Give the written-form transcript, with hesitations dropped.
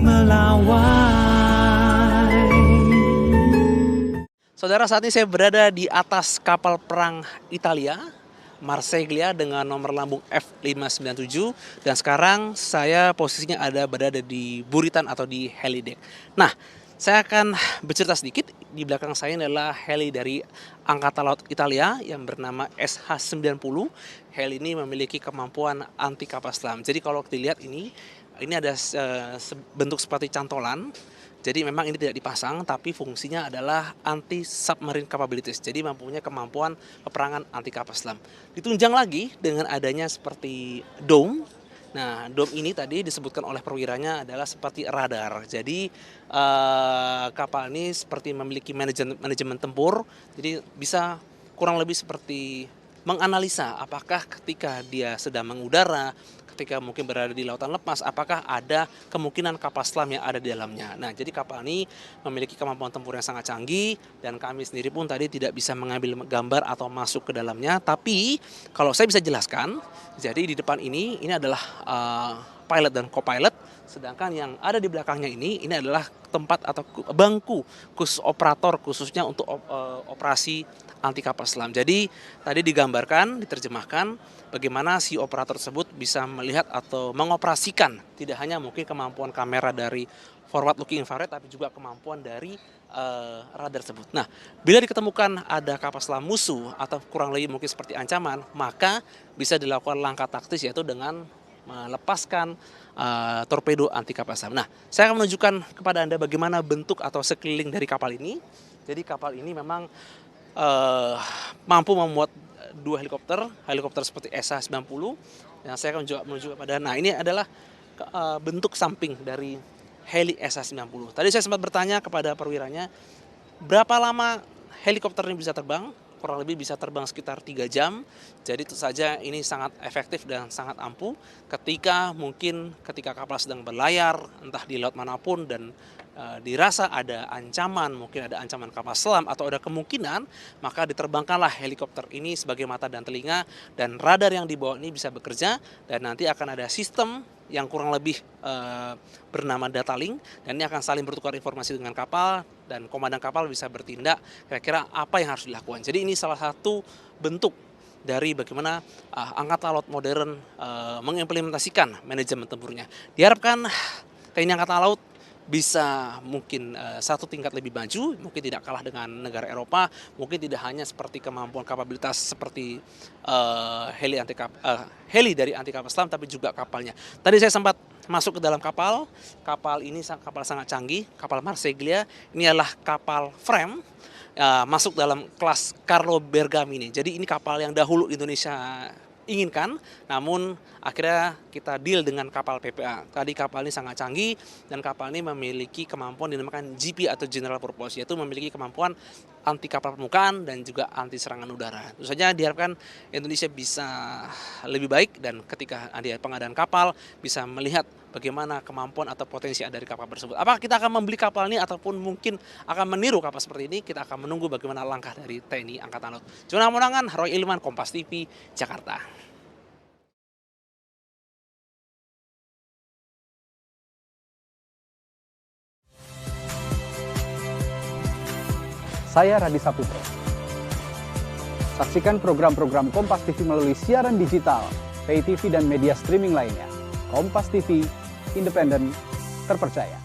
melawai. Saudara, saat ini saya berada di atas kapal perang Italia, Marsiglia, dengan nomor lambung F597, dan sekarang saya posisinya berada di buritan atau di helideck. Nah, saya akan bercerita sedikit. Di belakang saya adalah heli dari Angkatan Laut Italia yang bernama SH-90. Heli ini memiliki kemampuan anti kapal selam. Jadi kalau dilihat ini ada bentuk seperti cantolan. Jadi memang ini tidak dipasang, tapi fungsinya adalah anti-submarine capabilities. Jadi mempunyai kemampuan peperangan anti kapal selam. Ditunjang lagi dengan adanya seperti dome. Nah, dome ini tadi disebutkan oleh perwiranya adalah seperti radar. Jadi kapal ini seperti memiliki manajemen tempur. Jadi bisa kurang lebih seperti menganalisa apakah ketika dia sedang mengudara, ketika mungkin berada di lautan lepas, apakah ada kemungkinan kapal selam yang ada di dalamnya. Nah, jadi kapal ini memiliki kemampuan tempur yang sangat canggih, dan kami sendiri pun tadi tidak bisa mengambil gambar atau masuk ke dalamnya. Tapi kalau saya bisa jelaskan, jadi di depan ini adalah pilot dan co-pilot, sedangkan yang ada di belakangnya ini adalah tempat atau bangku khusus operator, khususnya untuk operasi anti kapal selam. Jadi tadi digambarkan, diterjemahkan bagaimana si operator tersebut bisa melihat atau mengoperasikan tidak hanya mungkin kemampuan kamera dari forward looking infrared, tapi juga kemampuan dari radar tersebut. Nah, bila diketemukan ada kapal selam musuh atau kurang lebih mungkin seperti ancaman, maka bisa dilakukan langkah taktis, yaitu dengan melepaskan torpedo anti kapal selam. Nah, saya akan menunjukkan kepada Anda bagaimana bentuk atau sekeliling dari kapal ini. Jadi kapal ini memang mampu memuat dua helikopter seperti SH-90. Yang saya akan menunjukkan kepada Anda. Nah, ini adalah bentuk samping dari heli SH-90. Tadi saya sempat bertanya kepada perwiranya, berapa lama helikopter ini bisa terbang? Kurang lebih bisa terbang sekitar 3 jam. Jadi tentu saja ini sangat efektif dan sangat ampuh ketika kapal sedang berlayar entah di laut manapun dan dirasa ada ancaman, mungkin ada ancaman kapal selam atau ada kemungkinan, maka diterbangkanlah helikopter ini sebagai mata dan telinga, dan radar yang dibawa ini bisa bekerja, dan nanti akan ada sistem yang kurang lebih bernama data link, dan ini akan saling bertukar informasi dengan kapal, dan komandan kapal bisa bertindak kira-kira apa yang harus dilakukan. Jadi ini salah satu bentuk dari bagaimana Angkatan Laut modern mengimplementasikan manajemen tempurnya. Diharapkan TNI Angkatan Laut bisa mungkin satu tingkat lebih maju, mungkin tidak kalah dengan negara Eropa, mungkin tidak hanya seperti kemampuan kapabilitas seperti heli dari anti kapal selam, tapi juga kapalnya. Tadi saya sempat masuk ke dalam kapal ini kapal sangat canggih, kapal Marsiglia. Ini adalah kapal frame, masuk dalam kelas Carlo Bergamini. Jadi ini kapal yang dahulu Indonesia inginkan, namun akhirnya kita deal dengan kapal PPA. Tadi kapal ini sangat canggih, dan kapal ini memiliki kemampuan dinamakan GP atau General Purpose, yaitu memiliki kemampuan anti kapal permukaan dan juga anti serangan udara. Tentu saja diharapkan Indonesia bisa lebih baik, dan ketika ada pengadaan kapal bisa melihat bagaimana kemampuan atau potensi dari kapal tersebut. Apakah kita akan membeli kapal ini ataupun mungkin akan meniru kapal seperti ini? Kita akan menunggu bagaimana langkah dari TNI Angkatan Laut. Jurnal Monangan, Roy Ilman, Kompas TV, Jakarta. Saya Radi Saputro. Saksikan program-program Kompas TV melalui siaran digital, pay TV dan media streaming lainnya. Kompas TV, independen, terpercaya.